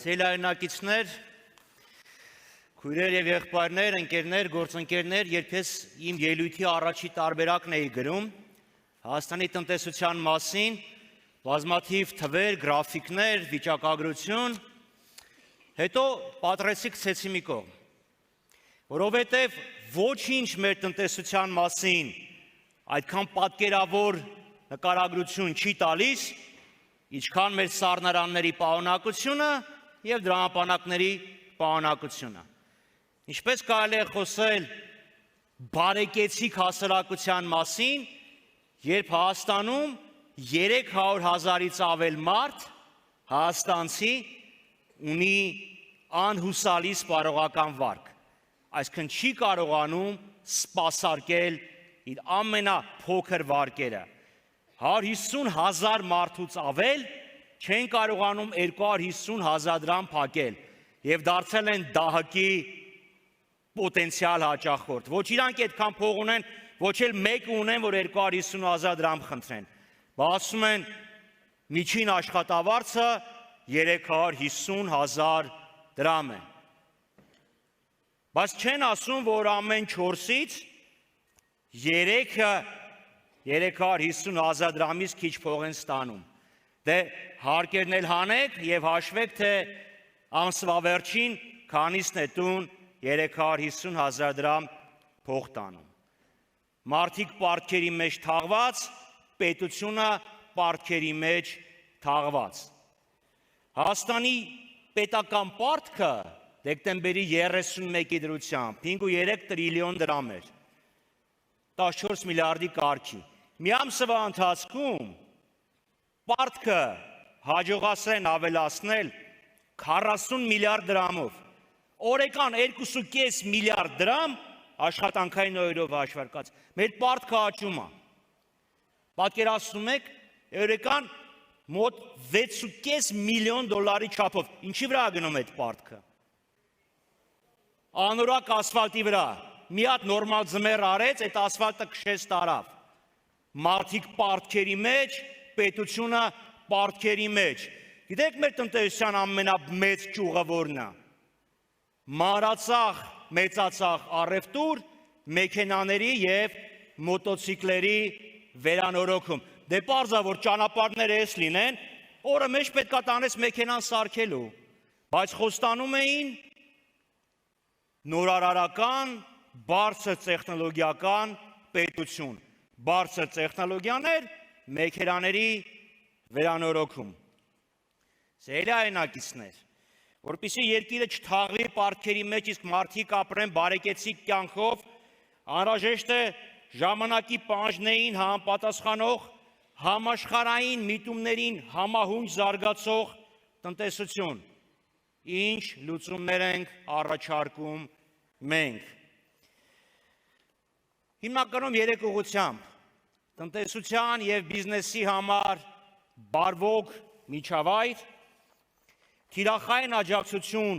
Սելայնակիցներ, քույրեր եւ եղբայրներ, ընկերներ, գործընկերներ, երբես իմ ելույթի առաջի տարբերակն էի գրում Հայաստանի տնտեսության մասին, բազմաթիվ թվեր, գրաֆիկներ, վիճակագրություն, հետո պատրեցի գցեցի մի կողմ, որովհետեւ ոչինչ մեր տնտեսության մասին այդքան պատկերավոր նկարագրություն չի տալիս, ինչքան մեր սառնարանների պարունակությունը եւ դրամապանակների պարունակությունը։ Ինչպես կարելի է խոսել բարեկեցիկ հասարակության մասին, երբ Հայաստանում 300,000-ից ավել մարդ հայաստանցի ունի անհուսալից սպառողական վարկ, այսինքն չի կարողանում սպասարկել իր ամենափոքր վարկերը։ 150,000 մարդուց ավել չեն կարողանում 250,000 դրամ փակել եւ դարձել են դահակի պոտենցիալ հաճախորդ։ Ոչ իրանք այդքան փող ունեն, ոչ էլ մեկը ունեն, որ 250,000 դրամ խնդրեն։ Ասում են միջին աշխատավարձը 350,000 դրամ է։ Բայց չեն ասում, որ ամեն 4-ից 3-ը 350,000 դրամից քիչ փող են ստանում։ Դե հարկերն էլ հանեք եւ հաշվեք, թե ամսվա վերջին քանիսն է տուն 350,000 դրամ փող տանում։ Մարդիկ պարտքերի մեջ թաղված, պետությունը պարտքերի մեջ թաղված։ Հայաստանի պետական պարտքը դեկտեմբերի 31-ի դրությամբ 5.3 տրիլիոն դրամ էր, 14 միլիարդի կարգի։ Մի ամսվա ընթացքում պարտքը հաջողացրեն ավելացնել 40 միլիարդ դրամով, օրական 2.5 միլիարդ դրամ աշխատանքային օրերով հաշվարկած, մեր պարտքը աճում է։ Պատկերացնում եք, օրական մոտ 6.5 միլիոն դոլարի չափով, ինչի վրա գնում այդ պարտքը։ Անորակ ասֆալտի վրա, մի հատ նորմալ ձմեռ արեց, այդ ասֆալտը քշեց տարավ։ Մարդիկ պարտքերի մեջ, պետությունը պարտքերի մեջ։ Գիտեք մեր տնտեսության ամենամեծ ճյուղը որն է։ Մանրածախ, մեծածախ առևտուր, մեքենաների եւ մոտոցիկլերի վերանորոգում։ Դե պարզ է, որ ճանապարհները էս լինեն, օրը մեջ պետք է տանես մեքենան սարքելու, բայց խոստանում էին նորարարական, բարձր տեխնոլոգիական պետություն, բարձր տեխնոլոգիաներ, մեքենաների վերանորոգում։ Սելայնակիցներ, որպեսզի երկիրը չթաղվի պարտքերի մեջ, իսկ մարդիկ ապրեն բարեկեցիկ կյանքով, անհրաժեշտ է ժամանակի պահանջներին համապատասխանող, համաշխարհային միտումներին համահունչ զարգացող տնտեսություն, ինչ լուծումներ ենք առաջարկում մենք։ Հիմնականում 3 ուղղությամբ տնտեսության եւ բիզնեսի համար բարվոք միջավայր, թիրախային աջակցություն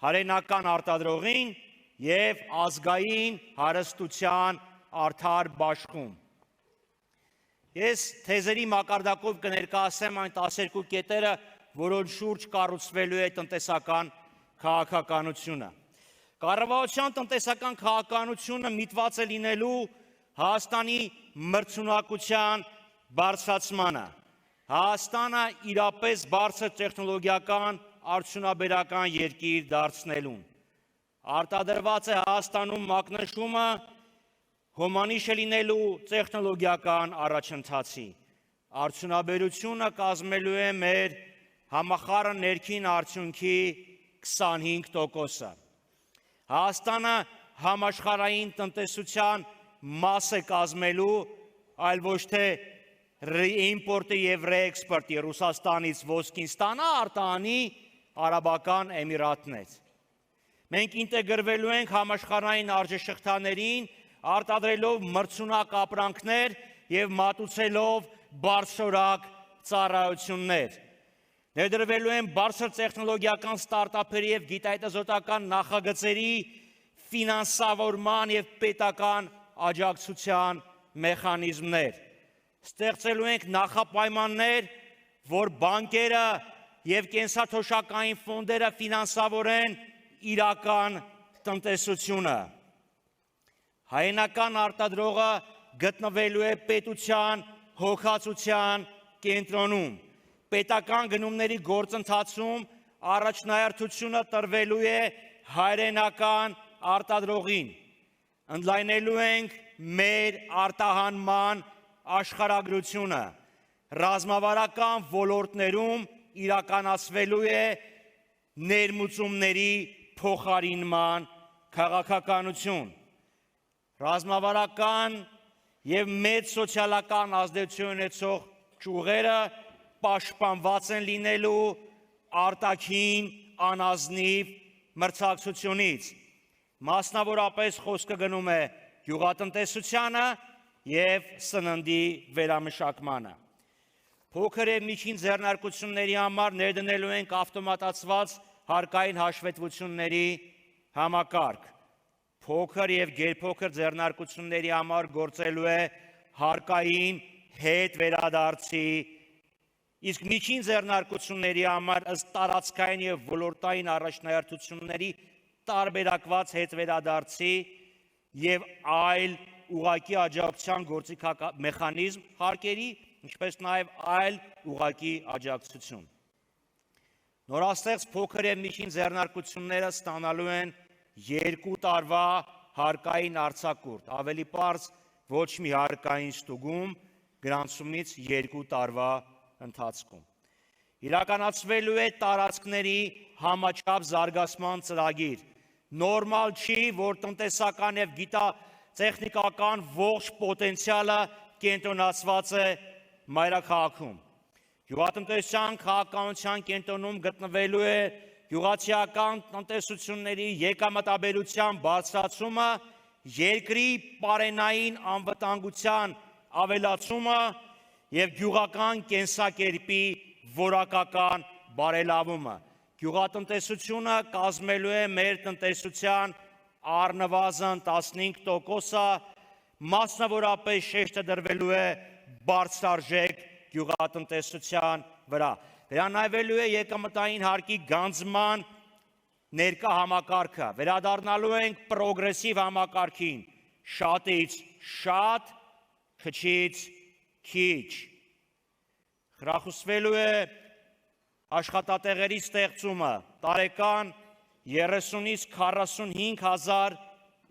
հայրենական արտադրողին եւ ազգային հարստության արդար բաշխում։ Ես թեզերի մակարդակով կներկայացնեմ այն 12 կետերը, որոնց շուրջ կառուցվելու է տնտեսական քաղաքականությունը։ Կառավարության տնտեսական քաղաքականությունը միտված է լինելու Հայաստանի մրցունակության բարձրացմանը, Հայաստանը իրապես բարձր տեխնոլոգիական արդյունաբերական երկիր դարձնելուն։ Արտադրված է Հայաստանում մակնշումը հոմանիշ է լինելու տեխնոլոգիական առաջընթացի։ Արդյունաբերությունը կազմելու է մեր համախառն ներքին արդյունքի 25%-ը։ Հայաստանը համաշխարհային տնտեսության մաս է կազմելու, այլ ոչ թե իմպորտի եւ ռեէքսպորտի, Ռուսաստանից ոսկին ստանա, արտահանի Արաբական Էմիրատներ։ Մենք ինտեգրվելու ենք համաշխարհային արժեշղթաներին, արտադրելով մրցունակ ապրանքներ եւ մատուցելով բարձրորակ ծառայություններ։ Ներդրվելու են բարձր տեխնոլոգիական ստարտափերի եւ գիտահետազոտական նախագծերի ֆինանսավորման եւ պետական աջակցության մեխանիզմներ։ Ստեղծելու ենք նախապայմաններ, որ բանկերը եւ կենսաթոշակային ֆոնդերը ֆինանսավորեն իրական տնտեսությունը։ Հայնական արտադրողը գտնվելու է պետության հոգացության կենտրոնում։ Պետական գնումների գործընթացում առաջնահերթությունը տրվելու է հայրենական արտադրողին։ Ընդլայնելու ենք մեր արտահանման աշխարհագրությունը։ Ռազմավարական ոլորտներում իրականացվելու է ներմուծումների փոխարինման քաղաքականություն։ Ռազմավարական եւ մեծ սոցիալական ազդեցություն ունեցող ճյուղերը պաշտպանված են լինելու արտաքին անազնիվ մրցակցությունից։ Մասնավորապես խոսքը գնում է գյուղատնտեսությանը եւ սննդի վերամշակմանը։ Փոքր եւ միջին ձեռնարկությունների համար ներդնելու ենք ավտոմատացված հարկային հաշվետվությունների համակարգ։ Փոքր եւ գերփոքր ձեռնարկությունների համար գործելու է հարկային հետ վերադարձի, իսկ միջին ձեռնարկությունների համար ըստ տարածքային եւ ոլորտային առաջնահերթությունների տարբերակված հետ վերադարձի եւ այլ ուղղակի աջակցության գործիքական մեխանիզմ հարկերի, ինչպես նաեւ այլ ուղղակի աջակցություն։ Նորաստեղծ փոքր եւ միջին ձեռնարկությունները ստանալու են 2 տարվա հարկային արձակուրդ, ավելի պարզ ոչ մի հարկային ստուգում գրանցումից 2 տարվա ընթացքում։ Իրականացվելու է տարածքների համաչափ զարգացման ծրագիր։ Նորմալ չի, որ տնտեսական եւ գիտատեխնիկական ողջ պոտենցիալը կենտրոնացված է մայրաքաղաքում։ Գյուղատնտեսության քաղաքականության կենտրոնում գտնվելու է գյուղացիական տնտեսությունների եկամտաբերության բարձրացումը, երկրի պարենային անվտանգության ավելացումը եւ գյուղական կենսակերպի որակական բարելավումը։ Գյուղատնտեսությունը կազմելու է մեր տնտեսության առնվազն 15%-ը, մասնավորապես շեշտը դրվելու է բարձրարժեք գյուղատնտեսության վրա։ Վերանայվելու է եկամտային հարկի գանձման ներկա համակարգը, վերադառնալու ենք պրոգրեսիվ համակարգին, շատից շատ, քչից քիչ։ Խրախուսվելու է աշխատատեղերի ստեղծումը, տարեկան 30-ից 45 հազար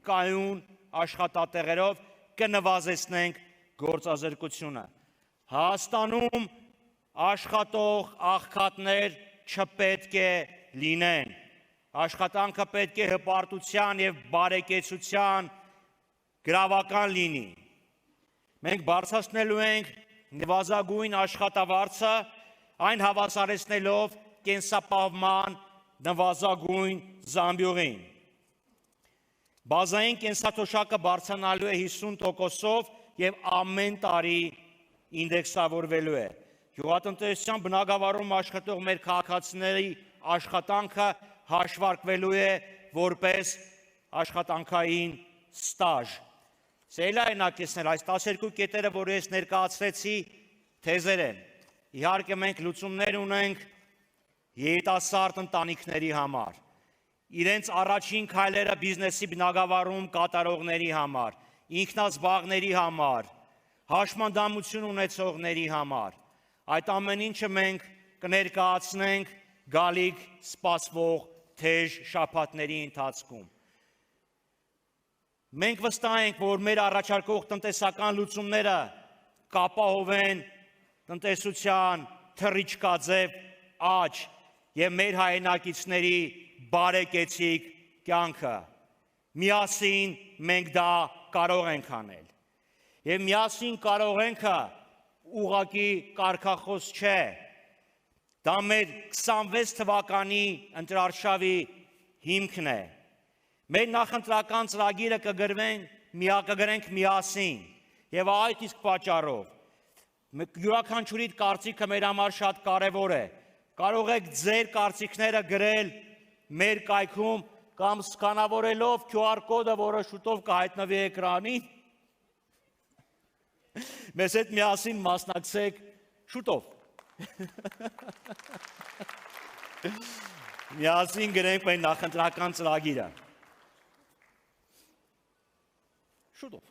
կայուն աշխատատեղերով կնվազեցնենք գործազրկությունը։ Հայաստանում աշխատող աղքատներ չպետք է լինեն։ Աշխատանքը պետք է հպարտության եւ բարեկեցության գրավական լինի։ Մենք բարձրացնելու ենք նվազագույն աշխատավարձը, այն հավասարեցնելով կենսապահովման նվազագույն զամբյուղին։ Բազային կենսաթոշակը բարձրանալու է 50%-ով եւ ամեն տարի ինդեքսավորվելու է։ Գյուղատնտեսության բնագավառում աշխատող մեր քաղաքացիների աշխատանքը հաշվարկվելու է որպես աշխատանքային ստաժ։ Սելայնակիցներ, այս 12 կետերը, որ ես ներկայացրեցի, թեզեր են։ Իհարկե մենք լուծումներ ունենք երիտասարդ ընտանիքների համար, իրենց առաջին քայլերը բիզնեսի բնագավառում կատարողների համար, ինքնազբաղների համար, հաշմանդամություն ունեցողների համար։ Այդ ամեն ինչը մենք կներկայացնենք գալիք սպասվող թեժ շաբաթների ընթացքում։ Մենք վստահ ենք, որ մեր առաջարկող տնտեսական լուծումները կապահովեն տնտեսության թռիչքաձև աճ եւ մեր հայրենակիցների բարեկեցիկ կյանքը։ Միասին մենք դա կարող ենք անել։ Եվ միասին կարող ենք ուղղակի կարգախոս չէ։ Դա մեր 26 թվականի ընտրարշավի հիմքն է։ Մեր նախընտրական ծրագիրը կգրենք միասին եւ այդ իսկ պատճառով յուրաքանչյուրի կարծիքը մեր համար շատ կարեւոր է։ Կարող եք ձեր կարծիքները գրել մեր կայքում կամ սկանավորելով QR կոդը, որը շուտով կհայտնվի էկրանին, մեզ հետ միասին մասնակցեք շուտով։ Միասին գրենք մեր նախընտրական ծրագիրը։ Շուտով։